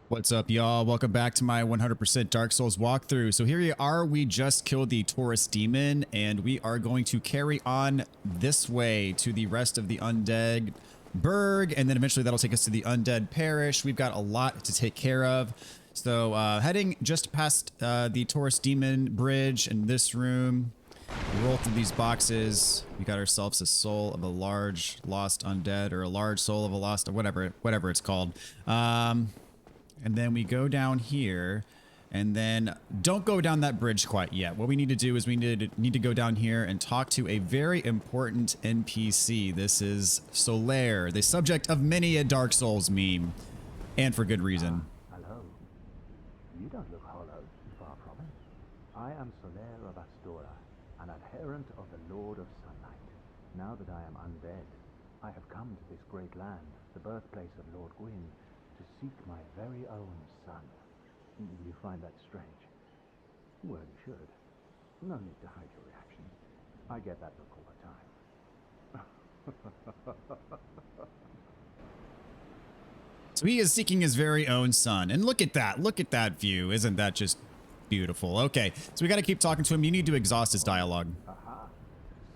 What's up, y'all? Welcome back to my 100% Dark Souls walkthrough. So here we are. We just killed the Taurus demon, and we are going to carry on this way to the rest of the Undead Burg, and then eventually that'll take us to the Undead Parish. We've got a lot to take care of. So heading just past the Taurus demon bridge in this room. We roll through these boxes. We got ourselves a soul of a large lost undead, or a large soul of a lost, whatever it's called. And then we go down here, and then don't go down that bridge quite yet. What we need to do is we need to go down here and talk to a very important NPC. This is Solaire, the subject of many a Dark Souls meme, and for good reason. Hello. You don't look hollow, far from it. I am Solaire of Astora, an adherent of the Lord of Sunlight. Now that I am undead, I have come to this great land, the birthplace of Lord Gwyn, to seek my very own son. You find that strange? Well, you should. No need to hide your reaction. I get that look all the time. So he is seeking his very own son. And look at that. Look at that view. Isn't that just beautiful? Okay, so we got to keep talking to him. You need to exhaust his dialogue. Aha.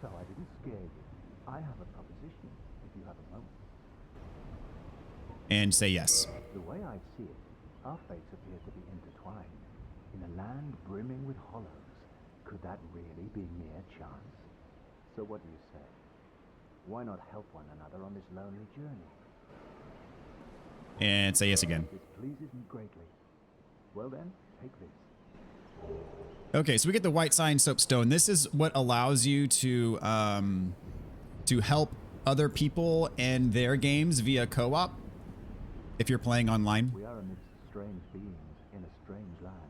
So I didn't scare you. I have a proposition, if you have a moment. And say yes. The way I see it, our fates appear to be intertwined. In a land brimming with hollows, could that really be mere chance? So what do you say? Why not help one another on this lonely journey? And say yes again. This pleases me greatly. Well then, take this. Okay, so we get the white sign soapstone. This is what allows you to help other people and their games via co-op if you're playing online. We are amidst strange beings in a strange land.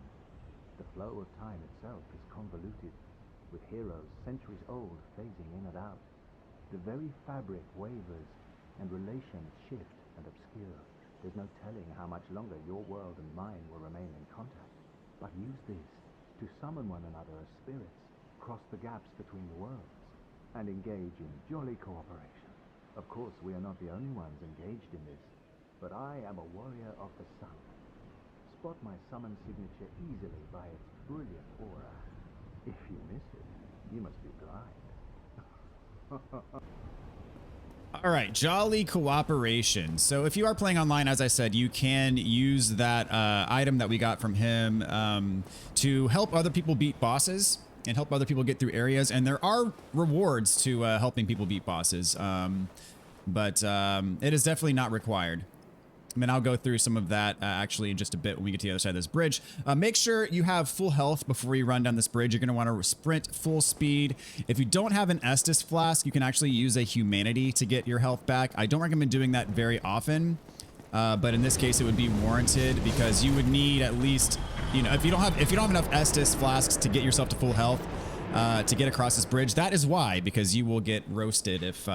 The flow of time itself is convoluted, with heroes centuries old phasing in and out. The very fabric wavers, and relations shift and obscure. There's no telling how much longer your world and mine will remain in contact. But use this to summon one another as spirits, cross the gaps between the worlds, and engage in jolly cooperation. Of course, we are not the only ones engaged in this, but I am a warrior of the sun. Spot my summon signature easily by its brilliant aura. If you miss it, you must be blind. All right, jolly cooperation. So if you are playing online, as I said, you can use that item that we got from him to help other people beat bosses and help other people get through areas. And there are rewards to helping people beat bosses, but it is definitely not required. I mean, I'll go through some of that actually in just a bit when we get to the other side of this bridge. Make sure you have full health before you run down this bridge. You're going to want to sprint full speed. If you don't have an estus flask, you can actually use a humanity to get your health back. I don't recommend doing that very often, but in this case, it would be warranted because you would need at least, you know, if you don't have enough estus flasks to get yourself to full health, to get across this bridge. That is why, because you will get roasted if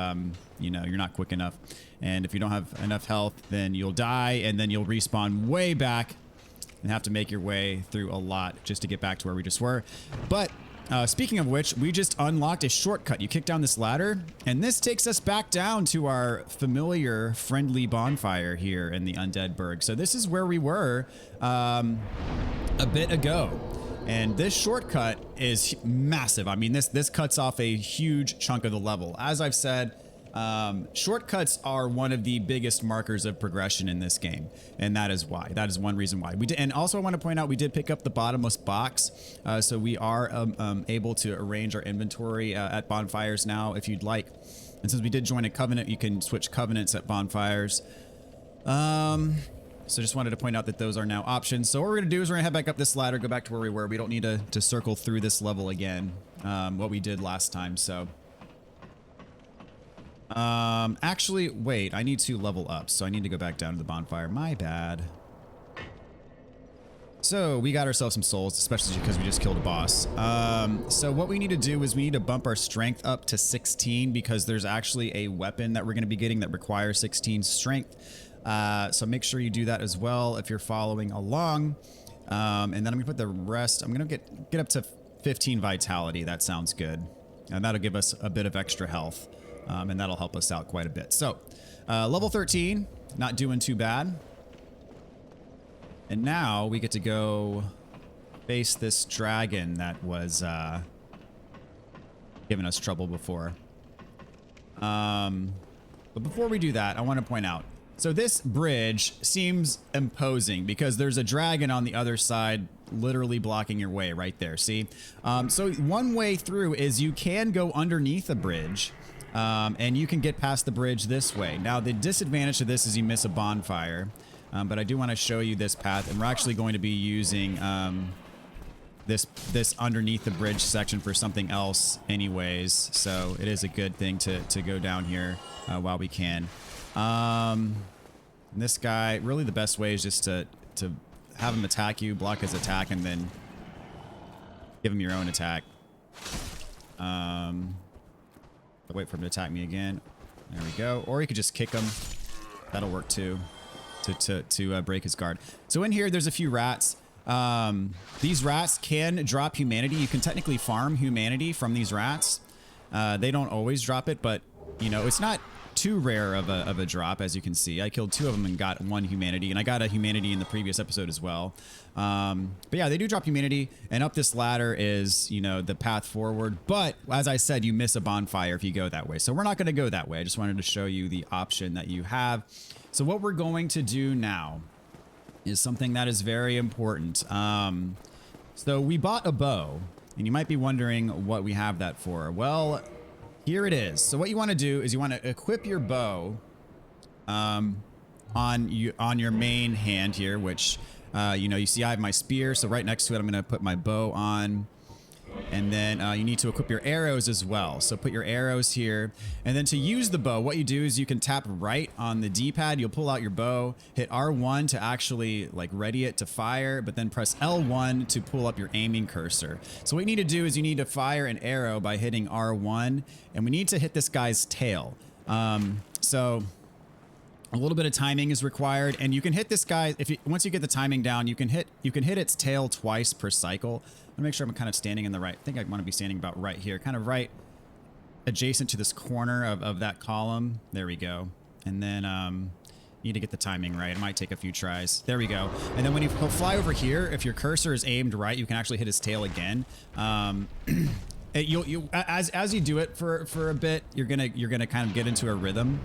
you know, you're not quick enough. And if you don't have enough health, then you'll die, and then you'll respawn way back and have to make your way through a lot just to get back to where we just were. But speaking of which, we just unlocked a shortcut. You kick down this ladder, and this takes us back down to our familiar friendly bonfire here in the Undead Burg. So this is where we were a bit ago. And this shortcut is massive. I mean, this cuts off a huge chunk of the level. As I've said, shortcuts are one of the biggest markers of progression in this game, and that is why. That is one reason why we did. And also, I want to point out we did pick up the bottomless box, so we are able to arrange our inventory at bonfires now, if you'd like. And since we did join a covenant, you can switch covenants at bonfires. So just wanted to point out that those are now options. So what we're going to do is we're going to head back up this ladder, go back to where we were. We don't need to circle through this level again, what we did last time. So actually, wait, I need to level up. So I need to go back down to the bonfire. My bad. So we got ourselves some souls, especially because we just killed a boss. So what we need to do is we need to bump our strength up to 16 because there's actually a weapon that we're going to be getting that requires 16 strength. So make sure you do that as well if you're following along. And then I'm gonna put the rest. I'm gonna get up to 15 vitality. That sounds good, and that'll give us a bit of extra health, and that'll help us out quite a bit. So level 13, not doing too bad. And now we get to go face this dragon that was giving us trouble before. But before we do that, I want to point out, so this bridge seems imposing because there's a dragon on the other side literally blocking your way right there. See? So one way through is you can go underneath a bridge, and you can get past the bridge this way. Now, the disadvantage to this is you miss a bonfire, but I do want to show you this path, and we're actually going to be using this underneath the bridge section for something else anyways, so it is a good thing to go down here while we can. And this guy, really the best way is just to have him attack you, block his attack, and then give him your own attack. Wait for him to attack me again. There we go. Or you could just kick him. That'll work too, to break his guard. So in here, there's a few rats. These rats can drop humanity. You can technically farm humanity from these rats. They don't always drop it, but you know, it's not too rare of a drop, as you can see. I killed 2 of them and got 1 humanity, and I got a humanity in the previous episode as well. But yeah, they do drop humanity, and up this ladder is, you know, the path forward. But as I said, you miss a bonfire if you go that way. So we're not going to go that way. I just wanted to show you the option that you have. So what we're going to do now is something that is very important. So we bought a bow, and you might be wondering what we have that for. Well, here it is. So what you want to do is you want to equip your bow on your main hand here, which you know, you see I have my spear, so right next to it I'm going to put my bow on. And then you need to equip your arrows as well. So put your arrows here. And then to use the bow, what you do is you can tap right on the D-pad. You'll pull out your bow, hit R1 to actually like ready it to fire, but then press L1 to pull up your aiming cursor. So what you need to do is you need to fire an arrow by hitting R1, and we need to hit this guy's tail. So a little bit of timing is required, and you can hit this guy once you get the timing down. You can hit its tail twice per cycle. I'm gonna make sure I'm kind of standing in the right. I think I want to be standing about right here, kind of right adjacent to this corner of that column. There we go. And then you need to get the timing right. It might take a few tries. There we go. And then when you fly over here, if your cursor is aimed right, you can actually hit his tail again. As you do it for a bit, you're gonna kind of get into a rhythm.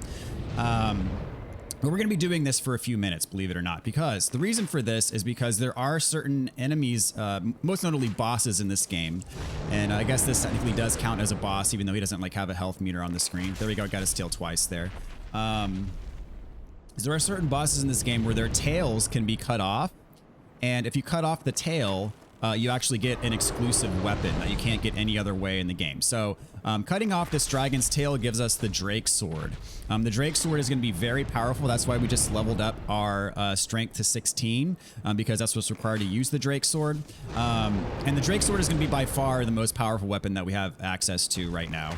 But we're going to be doing this for a few minutes, believe it or not, because the reason for this is because there are certain enemies, most notably bosses in this game. And I guess this technically does count as a boss, even though he doesn't like have a health meter on the screen. There we go. Got his tail twice there. There are certain bosses in this game where their tails can be cut off. And if you cut off the tail, you actually get an exclusive weapon that you can't get any other way in the game. So cutting off this dragon's tail gives us the Drake Sword. The Drake Sword is going to be very powerful. That's why we just leveled up our strength to 16, because that's what's required to use the Drake Sword. And the Drake Sword is going to be by far the most powerful weapon that we have access to right now.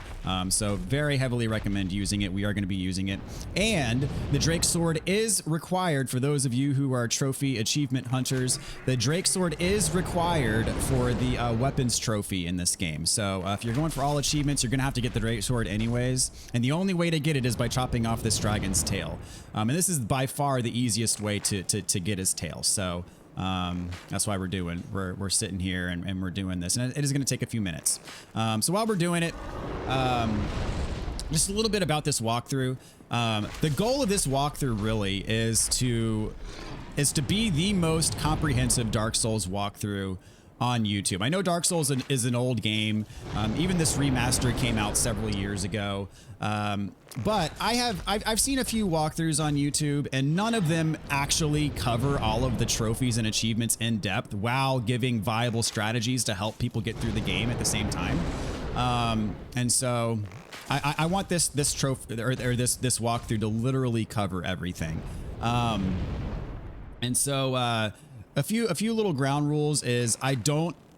So very heavily recommend using it. We are going to be using it. And the Drake Sword is required for those of you who are trophy achievement hunters. The Drake Sword is required for the weapons trophy in this game. So if you're going for all achievements, you're going to have to get the Drake Sword anyways. And the only way to get it is by chopping off this dragon's tail. And this is by far the easiest way to get his tail. So that's why we're sitting here and we're doing this. And it is going to take a few minutes. So while we're doing it, just a little bit about this walkthrough. The goal of this walkthrough really is to be the most comprehensive Dark Souls walkthrough on YouTube. I know Dark Souls is an old game. Even this remaster came out several years ago. But I've seen a few walkthroughs on YouTube, and none of them actually cover all of the trophies and achievements in depth while giving viable strategies to help people get through the game at the same time. And so I want this trophy or this walkthrough to literally cover everything. And so a few little ground rules is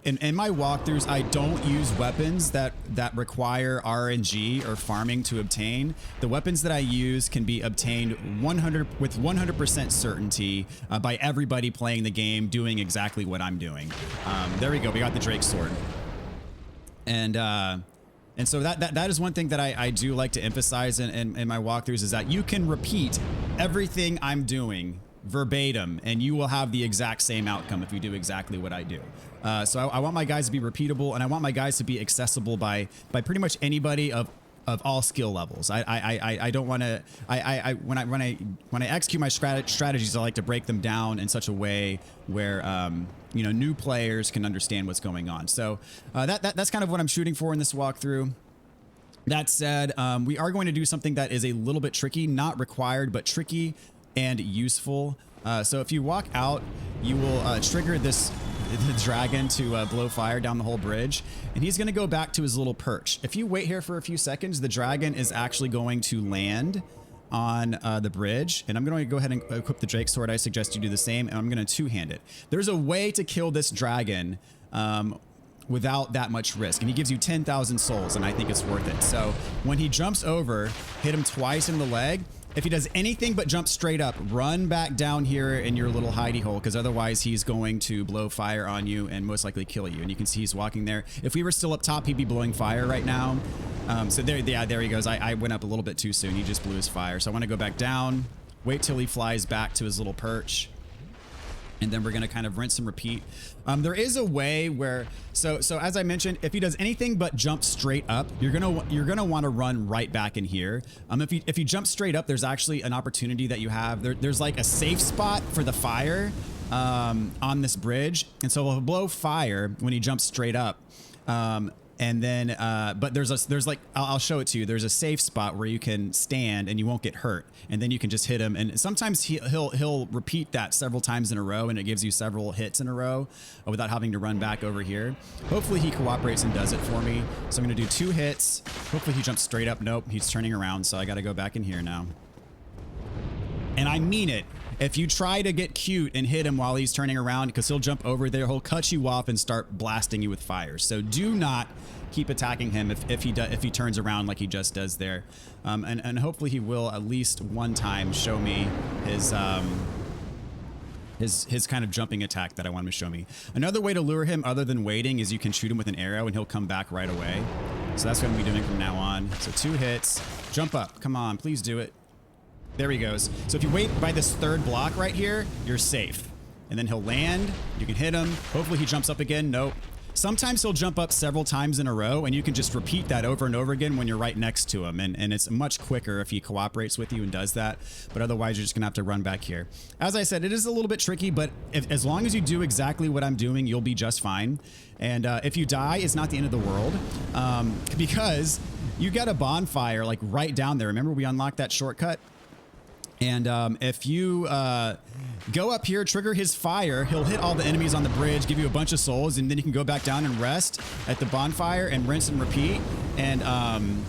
in my walkthroughs, I don't use weapons that require RNG or farming to obtain. The weapons that I use can be obtained 100% certainty by everybody playing the game doing exactly what I'm doing. There we go. We got the Drake Sword. And so that is one thing that I do like to emphasize in my walkthroughs, is that you can repeat everything I'm doing verbatim, and you will have the exact same outcome if you do exactly what I do. So I want my guys to be repeatable, and I want my guys to be accessible by pretty much anybody of all skill levels. I don't want to. When I execute my strategies, I like to break them down in such a way where you know, new players can understand what's going on. So that's kind of what I'm shooting for in this walkthrough. That said, we are going to do something that is a little bit tricky, not required, but tricky and useful. So if you walk out, you will trigger the dragon to blow fire down the whole bridge, and he's going to go back to his little perch. If you wait here for a few seconds, the dragon is actually going to land on the bridge, and I'm going to go ahead and equip the Drake sword. I suggest you do the same, and I'm going to two-hand it. There's a way to kill this dragon without that much risk, and he gives you 10,000 souls, and I think it's worth it. So when he jumps over, hit him twice in the leg. If he does anything but jump straight up, run back down here in your little hidey hole, because otherwise he's going to blow fire on you and most likely kill you. And you can see he's walking there. If we were still up top, he'd be blowing fire right now. So there he goes. I went up a little bit too soon. He just blew his fire. So I want to go back down, wait till he flies back to his little perch, and then we're going to kind of rinse and repeat. There is a way where, so as I mentioned, if he does anything but jump straight up, you're gonna want to run right back in here. If you jump straight up, there's actually an opportunity that you have. There's like a safe spot for the fire on this bridge, and so he'll blow fire when he jumps straight up. And then, but there's like, I'll show it to you. There's a safe spot where you can stand and you won't get hurt. And then you can just hit him. And sometimes he'll repeat that several times in a row, and it gives you several hits in a row without having to run back over here. Hopefully he cooperates and does it for me. So I'm going to do 2 hits. Hopefully he jumps straight up. Nope, he's turning around. So I got to go back in here now. And I mean it. If you try to get cute and hit him while he's turning around, because he'll jump over there, he'll cut you off and start blasting you with fire. So do not keep attacking him if he turns around like he just does there. And hopefully he will at least one time show me his kind of jumping attack that I want him to show me. Another way to lure him other than waiting is you can shoot him with an arrow and he'll come back right away. So that's what I'm going to be doing from now on. So 2 hits, jump up. Come on, please do it. There he goes. So if you wait by this 3rd block right here, you're safe. And then he'll land. You can hit him. Hopefully he jumps up again. Nope. Sometimes he'll jump up several times in a row, and you can just repeat that over and over again when you're right next to him. And it's much quicker if he cooperates with you and does that. But otherwise, you're just going to have to run back here. As I said, it is a little bit tricky, but as long as you do exactly what I'm doing, you'll be just fine. And if you die, it's not the end of the world, because you got a bonfire like right down there. Remember, we unlocked that shortcut? And if you go up here, trigger his fire, he'll hit all the enemies on the bridge, give you a bunch of souls, and then you can go back down and rest at the bonfire and rinse and repeat. And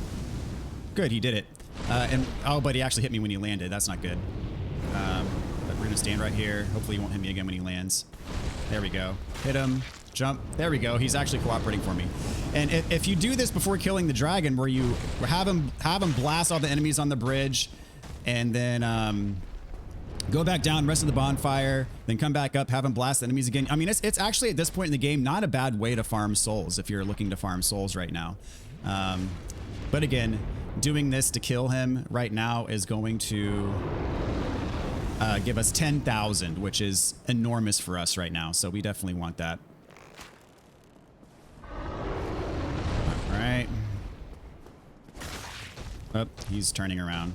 good, he did it. And oh, but he actually hit me when he landed. That's not good. But we're gonna stand right here. Hopefully he won't hit me again when he lands. There we go. Hit him. Jump. There we go. He's actually cooperating for me. And if you do this before killing the dragon, where you have him blast all the enemies on the bridge, and then go back down, rest of the bonfire, then come back up, have him blast the enemies again. I mean, it's actually at this point in the game not a bad way to farm souls if you're looking to farm souls right now. But again, doing this to kill him right now is going to give us 10,000, which is enormous for us right now. So we definitely want that. All right. Oh, he's turning around.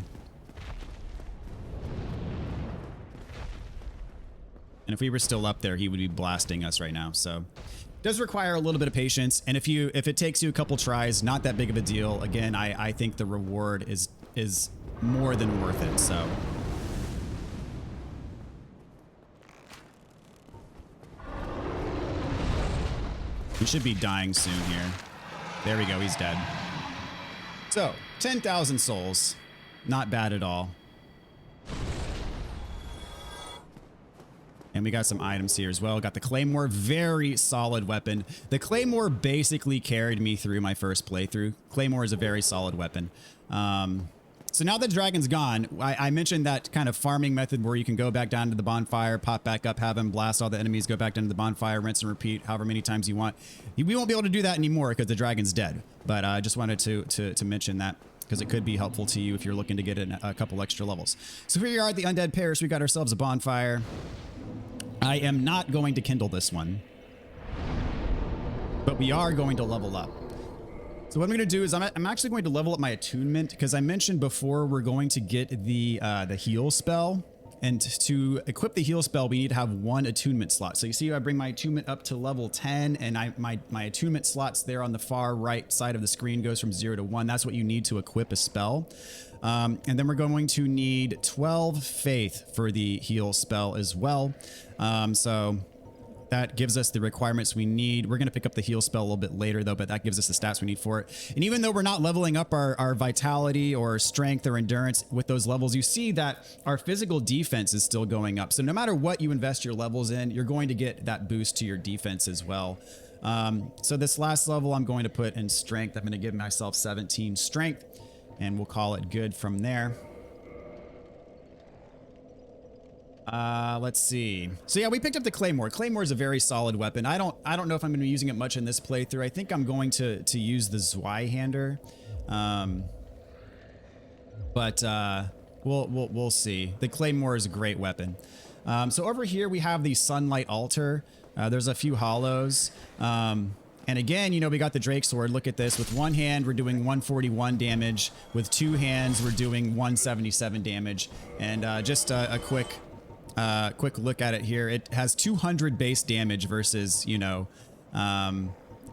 And if we were still up there, he would be blasting us right now. So it does require a little bit of patience. And if it takes you a couple tries, not that big of a deal. Again, I think the reward is more than worth it. So he should be dying soon here. There we go. He's dead. So 10,000 souls. Not bad at all. And we got some items here as well. Got the Claymore, very solid weapon. The Claymore basically carried me through my first playthrough. Claymore is a very solid weapon. So now that the dragon's gone, I mentioned that kind of farming method where you can go back down to the bonfire, pop back up, have him blast all the enemies, go back down to the bonfire, rinse and repeat however many times you want. We won't be able to do that anymore because the dragon's dead. But I just wanted to mention that. because it could be helpful to you if you're looking to get a couple extra levels. So here we are at the Undead Parish. We got ourselves a bonfire. I am not going to kindle this one, but we are going to level up. So what I'm going to do is I'm actually going to level up my attunement, because I mentioned before we're going to get the heal spell. And to equip the heal spell, we need to have one attunement slot. So you see, I bring my attunement up to level 10, and my attunement slots there on the far right side of the screen goes from 0 to 1. That's what you need to equip a spell. And then we're going to need 12 faith for the heal spell as well. So that gives us the requirements we need. We're going to pick up the heal spell a little bit later, though, but that gives us the stats we need for it. And even though we're not leveling up our vitality or strength or endurance with those levels, you see that our physical defense is still going up. So no matter what you invest your levels in, you're going to get that boost to your defense as well. So this last level I'm going to put in strength. I'm going to give myself 17 strength, and we'll call it good from there. Let's see. So yeah, we picked up the Claymore. Claymore is a very solid weapon. I don't know if I'm going to be using it much in this playthrough. I think I'm going to use the Zweihander. But we'll see. The Claymore is a great weapon. So over here we have the Sunlight Altar. There's a few hollows. And again, you know, we got the Drake Sword. Look at this. With one hand, we're doing 141 damage. With two hands, we're doing 177 damage. And just a quick look at it here. It has 200 base damage versus, you know,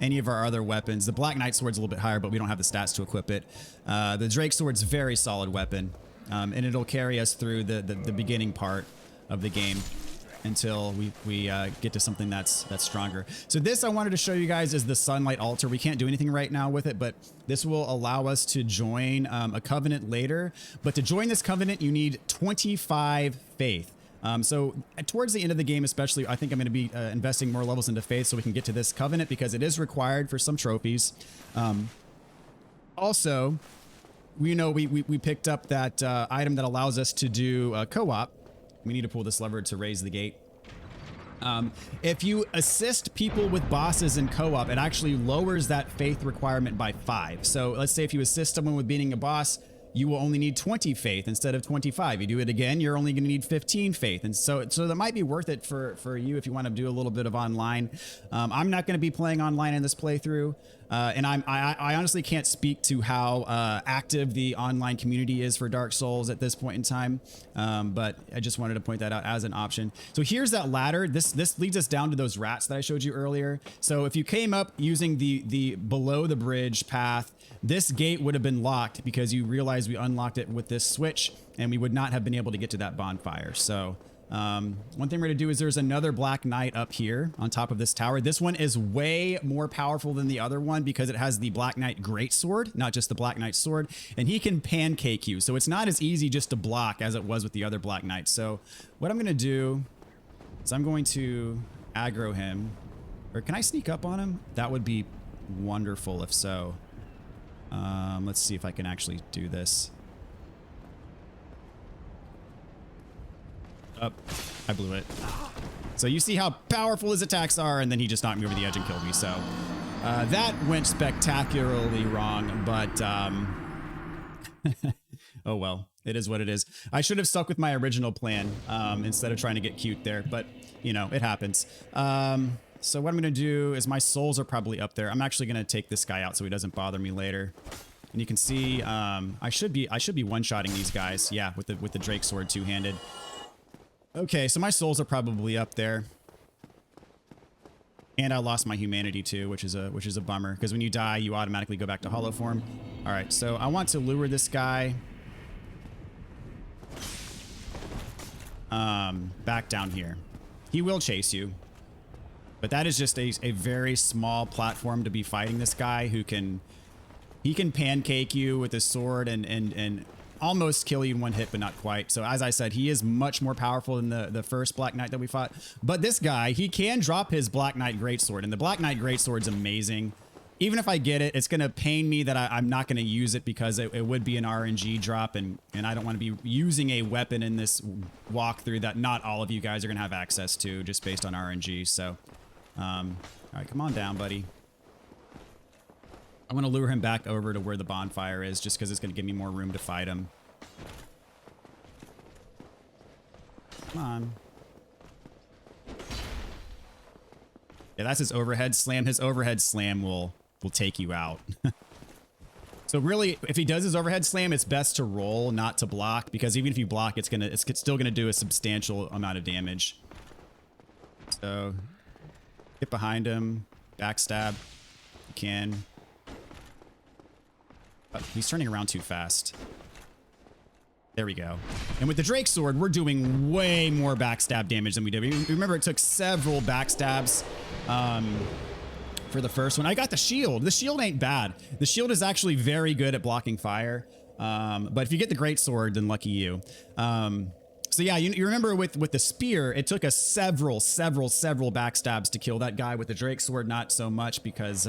any of our other weapons. The Black Knight Sword's a little bit higher, but we don't have the stats to equip it. The Drake Sword's a very solid weapon, and it'll carry us through the beginning part of the game until we get to something that's stronger. So this I wanted to show you guys is the Sunlight Altar. We can't do anything right now with it, but this will allow us to join a covenant later. But to join this covenant, you need 25 faith. So towards the end of the game, especially, I think I'm going to be investing more levels into faith so we can get to this covenant, because it is required for some trophies. Also, we know we picked up that item that allows us to do co-op. We need to pull this lever to raise the gate. If you assist people with bosses in co-op, it actually lowers that faith requirement by 5. So let's say if you assist someone with beating a boss, you will only need 20 faith instead of 25. You do it again, you're only going to need 15 faith. And so that might be worth it for you if you want to do a little bit of online. I'm not going to be playing online in this playthrough. And I honestly can't speak to how active the online community is for Dark Souls at this point in time. But I just wanted to point that out as an option. So here's that ladder. This leads us down to those rats that I showed you earlier. So if you came up using the below the bridge path, this gate would have been locked because you realize we unlocked it with this switch, and we would not have been able to get to that bonfire. So one thing we're going to do is there's another Black Knight up here on top of this tower. This one is way more powerful than the other one because it has the Black Knight Greatsword, not just the Black Knight Sword, and he can pancake you. So it's not as easy just to block as it was with the other Black Knight. So what I'm going to do is I'm going to aggro him. Or can I sneak up on him? That would be wonderful if so. Let's see if I can actually do this. Oh, I blew it. So you see how powerful his attacks are, and then he just knocked me over the edge and killed me. So that went spectacularly wrong, but oh well, it is what it is. I should have stuck with my original plan instead of trying to get cute there, but you know, it happens. So what I'm going to do is my souls are probably up there. I'm actually going to take this guy out so he doesn't bother me later. And you can see I should be one-shotting these guys. Yeah, with the Drake Sword two-handed. Okay, so my souls are probably up there. And I lost my humanity too, which is a bummer, because when you die, you automatically go back to hollow form. All right, so I want to lure this guy back down here. He will chase you. But that is just a very small platform to be fighting this guy who can pancake you with his sword and almost kill you in one hit, but not quite. So as I said, he is much more powerful than the first Black Knight that we fought. But this guy, he can drop his Black Knight Greatsword, and the Black Knight Greatsword's amazing. Even if I get it, it's going to pain me that I'm not going to use it because it would be an RNG drop, and I don't want to be using a weapon in this walkthrough that not all of you guys are going to have access to just based on RNG. So, all right, come on down, buddy. I want to lure him back over to where the bonfire is just because it's going to give me more room to fight him. Come on. Yeah, that's his overhead slam. His overhead slam will take you out. So really, if he does his overhead slam, it's best to roll, not to block, because even if you block, it's still gonna do a substantial amount of damage. So get behind him, backstab. You can. Oh, he's turning around too fast. There we go. And with the Drake Sword, we're doing way more backstab damage than we did. Remember, it took several backstabs for the first one. I got the shield. The shield ain't bad. The shield is actually very good at blocking fire. But if you get the Great Sword, then lucky you. So yeah, you remember with the spear, it took us several backstabs to kill that guy. With the Drake Sword, not so much, because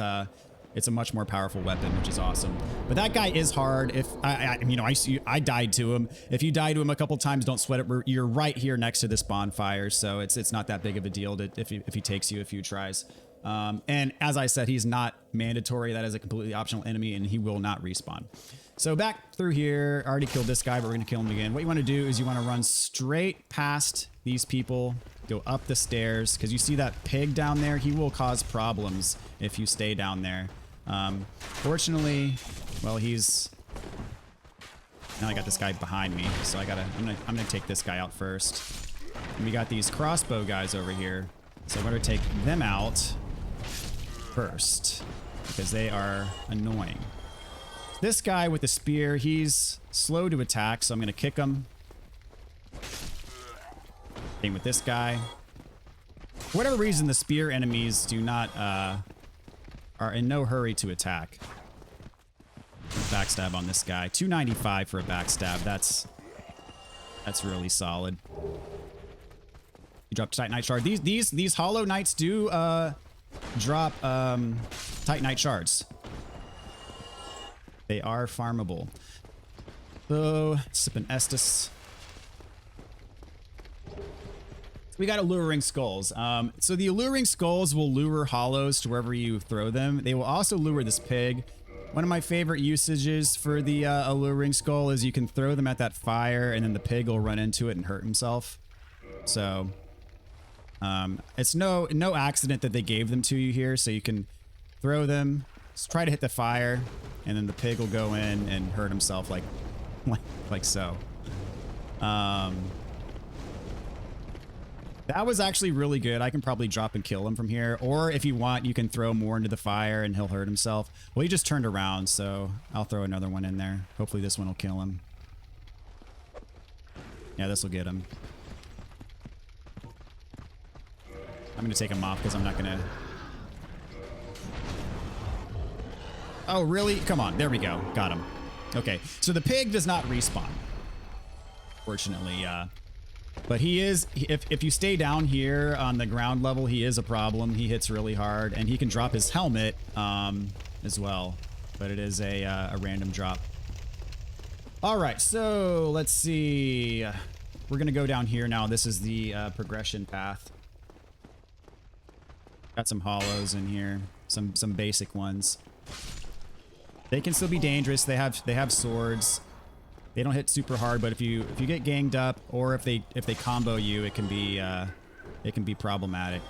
it's a much more powerful weapon, which is awesome. But that guy is hard. If I died to him. If you die to him a couple times, don't sweat it. You're right here next to this bonfire, so it's not that big of a deal if he takes you a few tries. And as I said, he's not mandatory. That is a completely optional enemy, and he will not respawn. So back through here, I already killed this guy, but we're gonna kill him again. What you want to do is you want to run straight past these people, go up the stairs, because you see that pig down there. He will cause problems if you stay down there. Fortunately, well, now I got this guy behind me, so I'm gonna take this guy out first. And we got these crossbow guys over here, so I'm gonna take them out first because they are annoying. This guy with the spear, he's slow to attack, so I'm gonna kick him. Same with this guy. For whatever reason, the spear enemies do not are in no hurry to attack. Backstab on this guy. 295 for a backstab. That's really solid. You drop Titanite shard. These hollow knights do drop Titanite shards. They are farmable. So sip an estus. We got alluring skulls. So the alluring skulls will lure hollows to wherever you throw them. They will also lure this pig. One of my favorite usages for the alluring skull is you can throw them at that fire, and then the pig will run into it and hurt himself. So it's no accident that they gave them to you here. So you can throw them, just try to hit the fire, and then the pig will go in and hurt himself like so. That was actually really good. I can probably drop and kill him from here. Or if you want, you can throw more into the fire and he'll hurt himself. Well, he just turned around, so I'll throw another one in there. Hopefully this one will kill him. Yeah, this will get him. I'm going to take him off because I'm not going to... Oh, really? Come on. There we go. Got him. Okay, so the pig does not respawn. Fortunately, but he is, if you stay down here on the ground level, he is a problem. He hits really hard, and he can drop his helmet as well. But it is a random drop. All right, so let's see. We're going to go down here now. This is the progression path. Got some hollows in here, some basic ones. They can still be dangerous. They have swords. They don't hit super hard, but if you get ganged up, or if they combo you, it can be problematic.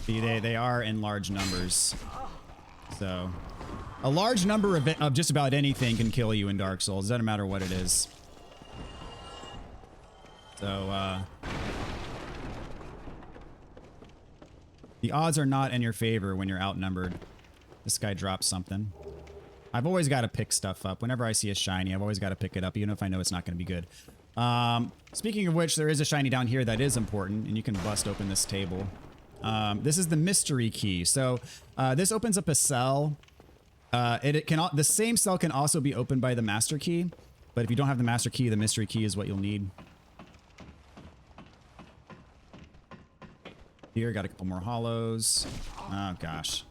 See, they are in large numbers, so a large number of just about anything can kill you in Dark Souls. It doesn't matter what it is. So the odds are not in your favor when you're outnumbered. This guy dropped something. I've always got to pick stuff up. Whenever I see a shiny, I've always got to pick it up, even if I know it's not going to be good. Speaking of which, there is a shiny down here that is important, and you can bust open this table. This is the mystery key. So this opens up a cell. The same cell can also be opened by the master key, but if you don't have the master key, the mystery key is what you'll need. Here, got a couple more hollows. Oh gosh.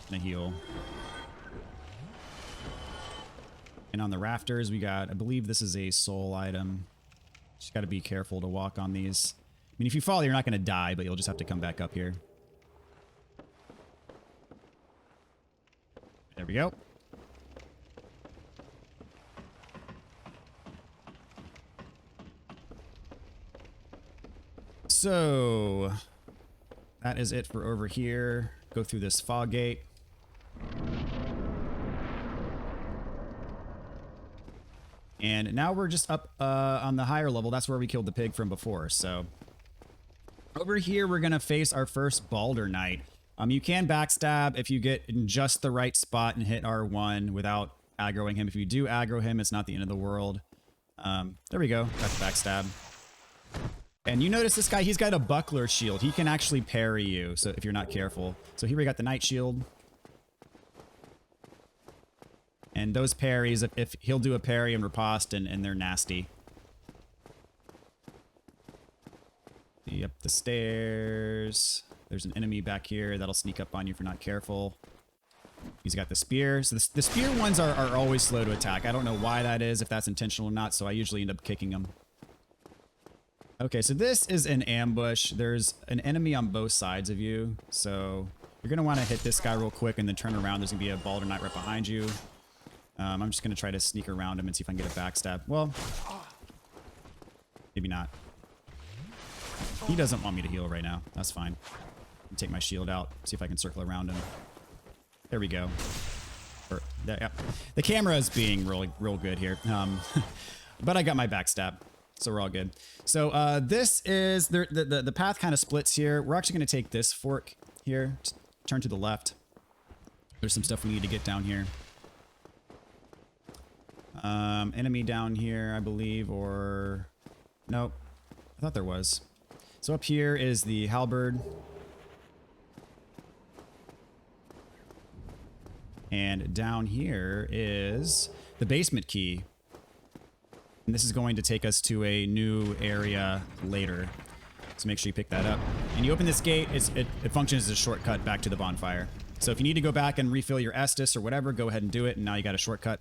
Gonna heal. And on the rafters, we got, I believe this is a soul item. Just got to be careful to walk on these. mean, if you fall, you're not going to die, but you'll just have to come back up here. There we go. So that is it for over here. Go through this fog gate. And now we're just up on the higher level. That's where we killed the pig from before. So over here, we're going to face our first Balder Knight. You can backstab if you get in just the right spot and hit R1 without aggroing him. If you do aggro him, it's not the end of the world. There we go. That's backstab. And you notice this guy, he's got a buckler shield. He can actually parry you, so if you're not careful. So here we got the knight shield. And those parries, if he'll do a parry and riposte, and they're nasty. Up the stairs. There's an enemy back here that'll sneak up on you if you're not careful. He's got the spear. So the spear ones are always slow to attack. I don't know why that is, if that's intentional or not, so I usually end up kicking them. Okay, so this is an ambush. There's an enemy on both sides of you, so you're going to want to hit this guy real quick and then turn around. There's going to be a Balder Knight right behind you. I'm just going to try to sneak around him and see if I can get a backstab. Well, maybe not. He doesn't want me to heal right now. That's fine. Take my shield out, see if I can circle around him. There we go. Yeah. The camera is being real good here. But I got my backstab, so we're all good. So this is, the path kind of splits here. We're actually going to take this fork here, turn to the left. There's some stuff we need to get down here. Enemy down here, I believe, or... Nope. I thought there was. So up here is the halberd. And down here is the basement key. And this is going to take us to a new area later. So make sure you pick that up. And you open this gate, it functions as a shortcut back to the bonfire. So if you need to go back and refill your estus or whatever, go ahead and do it. And now you got a shortcut.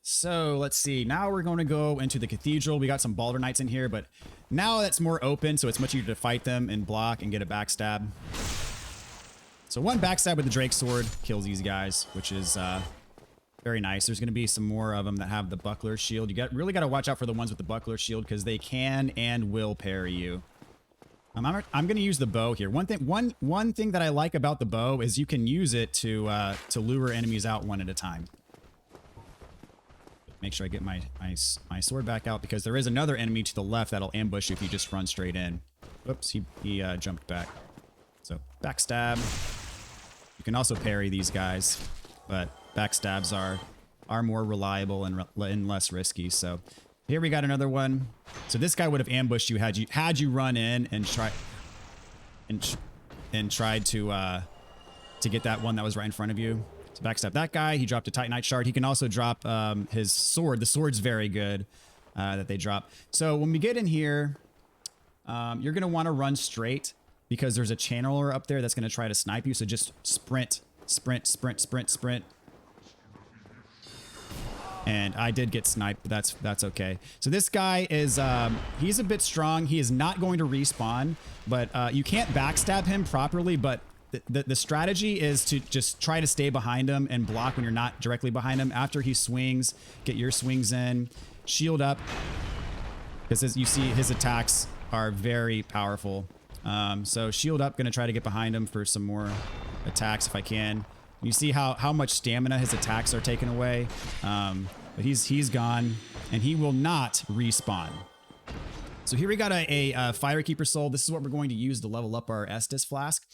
So let's see. Now we're going to go into the cathedral. We got some Balder Knights in here, but now that's more open, so it's much easier to fight them and block and get a backstab. So one backstab with the Drake Sword kills these guys, which is very nice. There's going to be some more of them that have the buckler shield. You really got to watch out for the ones with the buckler shield because they can and will parry you. I'm going to use the bow here. One thing that I like about the bow is you can use it to lure enemies out one at a time. Make sure I get my sword back out because there is another enemy to the left that'll ambush you if you just run straight in. Whoops, he jumped back. So backstab. You can also parry these guys, but backstabs are more reliable and less risky. So here we got another one. So this guy would have ambushed you had you run in and tried to get that one that was right in front of you. So backstab that guy. He dropped a Titanite shard. He can also drop his sword. The sword's very good that they drop. So when we get in here, you're going to want to run straight because there's a channeler up there that's going to try to snipe you. So just sprint, sprint, sprint, sprint, sprint. And I did get sniped, but that's okay. So this guy is, he's a bit strong. He is not going to respawn, but you can't backstab him properly, but the strategy is to just try to stay behind him and block when you're not directly behind him. After he swings, get your swings in, shield up, because as you see, his attacks are very powerful. So shield up, gonna try to get behind him for some more attacks if I can. You see how much stamina his attacks are taken away, but he's gone, and he will not respawn. So here we got a Firekeeper Soul. This is what we're going to use to level up our Estus flask.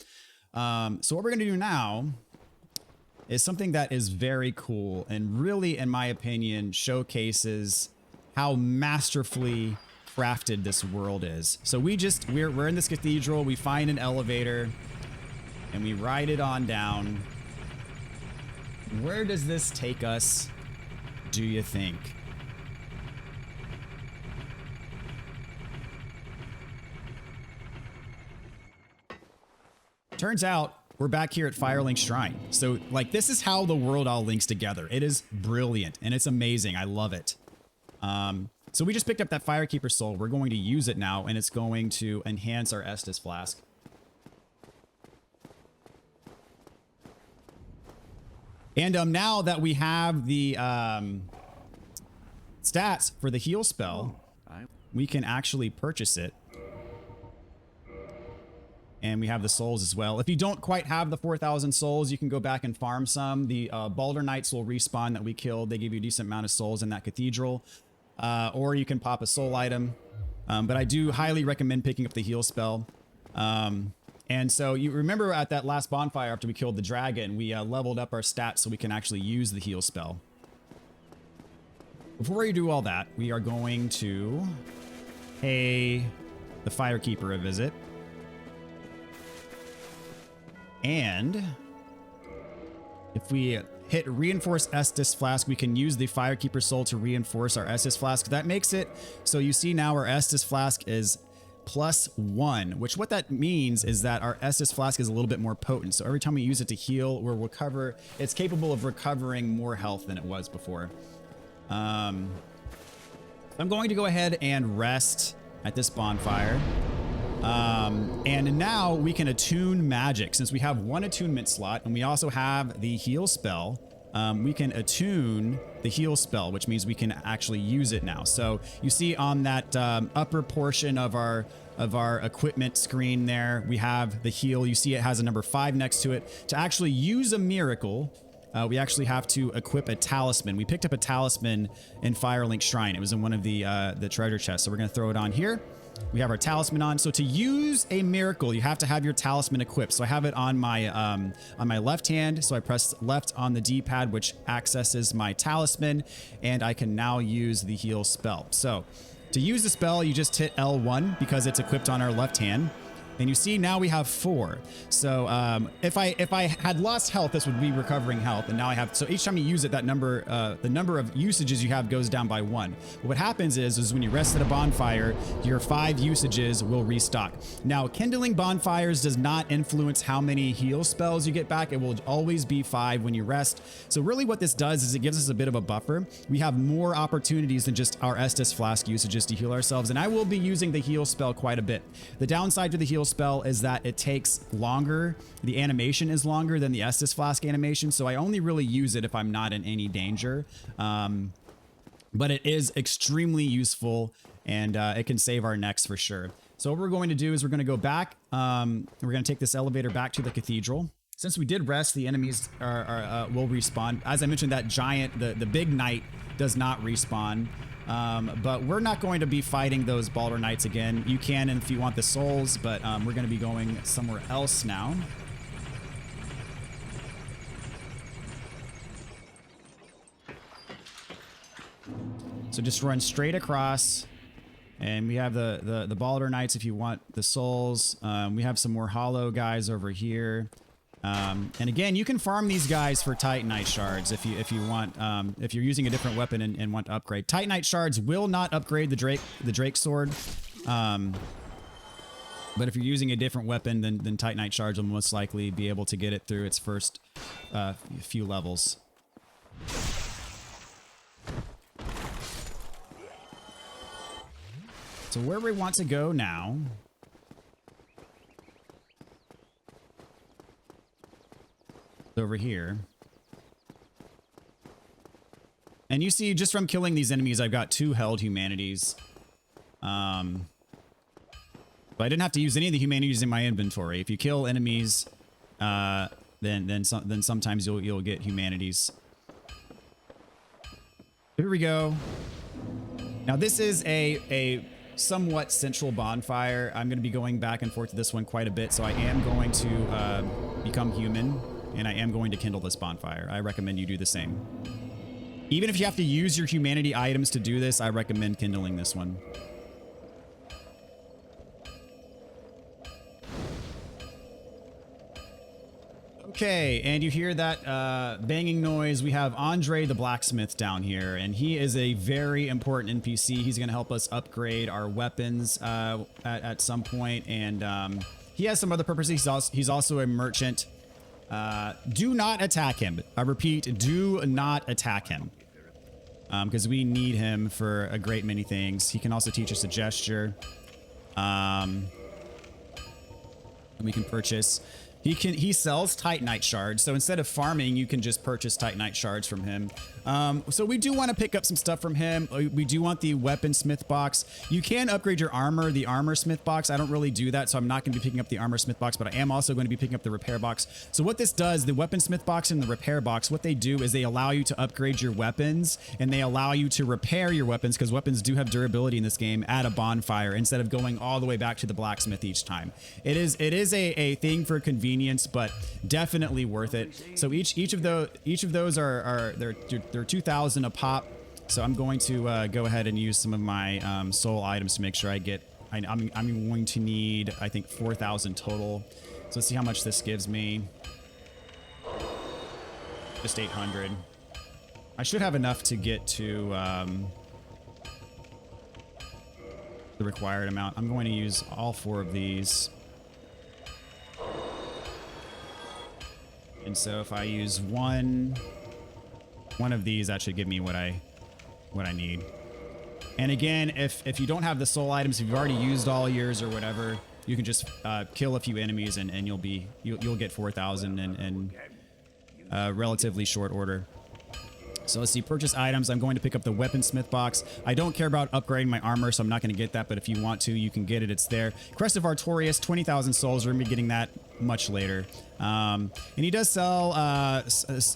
So what we're going to do now is something that is very cool and really, in my opinion, showcases how masterfully crafted this world is. So we're in this cathedral. We find an elevator and we ride it on down. Where does this take us, do you think? Turns out we're back here at Firelink Shrine. So like, this is how the world all links together. It is brilliant and it's amazing. I love it. So we just picked up that Firekeeper soul. We're going to use it now, and it's going to enhance our Estus flask. And now that we have the stats for the heal spell, we can actually purchase it. And we have the souls as well. If you don't quite have the 4,000 souls, you can go back and farm some. The Balder Knights will respawn that we killed. They give you a decent amount of souls in that Cathedral. Or you can pop a soul item. But I do highly recommend picking up the heal spell. And so you remember at that last bonfire after we killed the dragon, we leveled up our stats so we can actually use the heal spell. Before you do all that, we are going to pay the Firekeeper a visit. And if we hit reinforce Estus flask, we can use the Firekeeper soul to reinforce our Estus flask. That makes it so you see now our Estus flask is +1, which what that means is that our Estus flask is a little bit more potent. So every time we use it to heal or recover, it's capable of recovering more health than it was before. I'm going to go ahead and rest at this bonfire. And now we can attune magic. Since we have one attunement slot and we also have the heal spell, we can attune the heal spell, which means we can actually use it now. So you see on that upper portion of our equipment screen there, we have the heal. You see it has a number 5 next to it. To actually use a miracle, we actually have to equip a talisman. We picked up a talisman in Firelink Shrine. It was in one of the treasure chests. So we're going to throw it on here. We have our talisman on. So to use a miracle, you have to have your talisman equipped. So I have it on my left hand. So I press left on the D-pad, which accesses my talisman, and I can now use the heal spell. So to use the spell, you just hit L1 because it's equipped on our left hand. And you see now we have 4. So if I had lost health, this would be recovering health. And now I have, so each time you use it, that number, the number of usages you have goes down by 1. But what happens is when you rest at a bonfire, your 5 usages will restock. Now, kindling bonfires does not influence how many heal spells you get back. It will always be 5 when you rest. So really what this does is it gives us a bit of a buffer. We have more opportunities than just our Estus flask usages to heal ourselves. And I will be using the heal spell quite a bit. The downside to the heal spell is that it takes longer. The animation is longer than the Estus flask animation, so I only really use it if I'm not in any danger. But it is extremely useful, and it can save our necks for sure. So what we're going to do is we're going to go back. We're going to take this elevator back to the cathedral. Since we did rest, the enemies will respawn. As I mentioned, that giant, the big knight does not respawn. But we're not going to be fighting those Balder Knights again. You can if you want the souls, but we're going to be going somewhere else now. So just run straight across, and we have the Balder Knights if you want the souls. We have some more hollow guys over here. And again, you can farm these guys for Titanite shards if you want, if you're using a different weapon and want to upgrade. Titanite shards will not upgrade the Drake sword. But if you're using a different weapon, then Titanite shards will most likely be able to get it through its first few levels. So where we want to go now over here. And you see, just from killing these enemies, I've got 2 held humanities. But I didn't have to use any of the humanities in my inventory. If you kill enemies, then sometimes you'll get humanities. Here we go. Now this is a somewhat central bonfire. I'm going to be going back and forth to this one quite a bit, so I am going to become human. And I am going to kindle this bonfire. I recommend you do the same. Even if you have to use your humanity items to do this, I recommend kindling this one. Okay, and you hear that banging noise. We have Andre the blacksmith down here, and he is a very important NPC. He's going to help us upgrade our weapons at some point, and he has some other purposes. He's also a merchant. Do not attack him. I repeat, do not attack him. because we need him for a great many things. He can also teach us a gesture. And we can purchase. He sells Titanite shards, so instead of farming, you can just purchase Titanite shards from him. So we do want to pick up some stuff from him. We do want the weaponsmith box. You can upgrade your armor, the armor smith box. I don't really do that, so I'm not going to be picking up the armor smith box, but I am also going to be picking up the repair box. So what this does, the weaponsmith box and the repair box, what they do is they allow you to upgrade your weapons, and they allow you to repair your weapons, because weapons do have durability in this game, at a bonfire instead of going all the way back to the blacksmith each time. It is a thing for convenience, but definitely worth it. So each of those are they're 2,000 a pop. So I'm going to go ahead and use some of my soul items to make sure I get. I'm going to need, I think, 4,000 total. So let's see how much this gives me. Just 800. I should have enough to get to the required amount. I'm going to use all 4 of these. And so if I use one of these, that should give me what I need. And again, if you don't have the soul items, if you've already used all yours or whatever, you can just kill a few enemies and you'll get 4,000 in relatively short order. So let's see, purchase items. I'm going to pick up the weaponsmith box. I don't care about upgrading my armor, so I'm not going to get that, but if you want to, you can get it. It's there. Crest of Artorias, 20,000 souls. We're going to be getting that much later. And he does sell,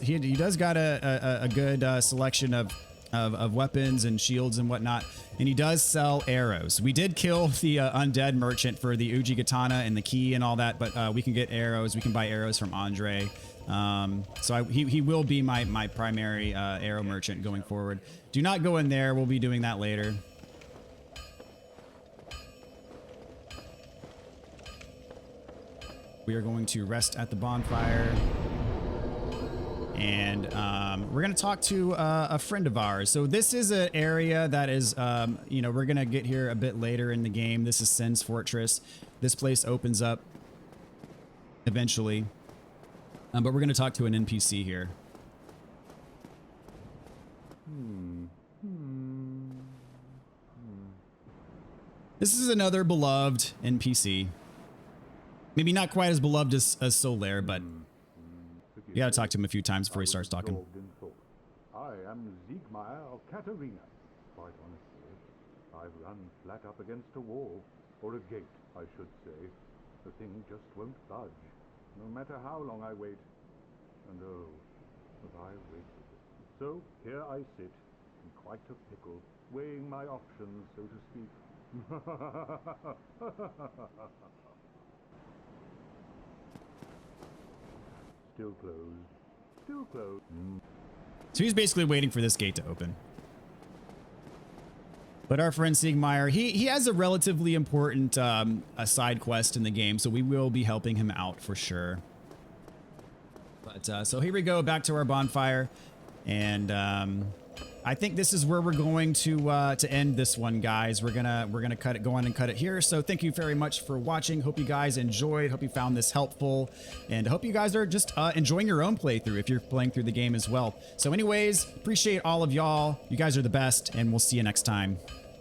he does got a good selection of weapons and shields and whatnot. And he does sell arrows. We did kill the undead merchant for the Uji Katana and the key and all that, but we can get arrows. We can buy arrows from Andre. So he will be my primary arrow merchant going forward. Do not go in there. We'll be doing that later. We are going to rest at the bonfire. And we're going to talk to a friend of ours. So this is an area that is, we're going to get here a bit later in the game. This is Sen's Fortress. This place opens up eventually. But we're going to talk to an NPC here. This is another beloved NPC. Maybe not quite as beloved as Solaire, but you got to talk to him a few times before he starts talking. I am Siegmeyer of Katharina. Quite honestly, I've run flat up against a wall, or a gate, I should say. The thing just won't budge. No matter how long I wait. And oh, have I waited. So here I sit, in quite a pickle, weighing my options, so to speak. Still closed. Still closed. So he's basically waiting for this gate to open. But our friend Siegmeyer, he has a relatively important a side quest in the game, so we will be helping him out for sure. But so here we go, back to our bonfire, and I think this is where we're going to end this one, guys. We're gonna go on and cut it here. So thank you very much for watching. Hope you guys enjoyed. Hope you found this helpful, and hope you guys are just enjoying your own playthrough if you're playing through the game as well. So anyways, appreciate all of y'all. You guys are the best, and we'll see you next time.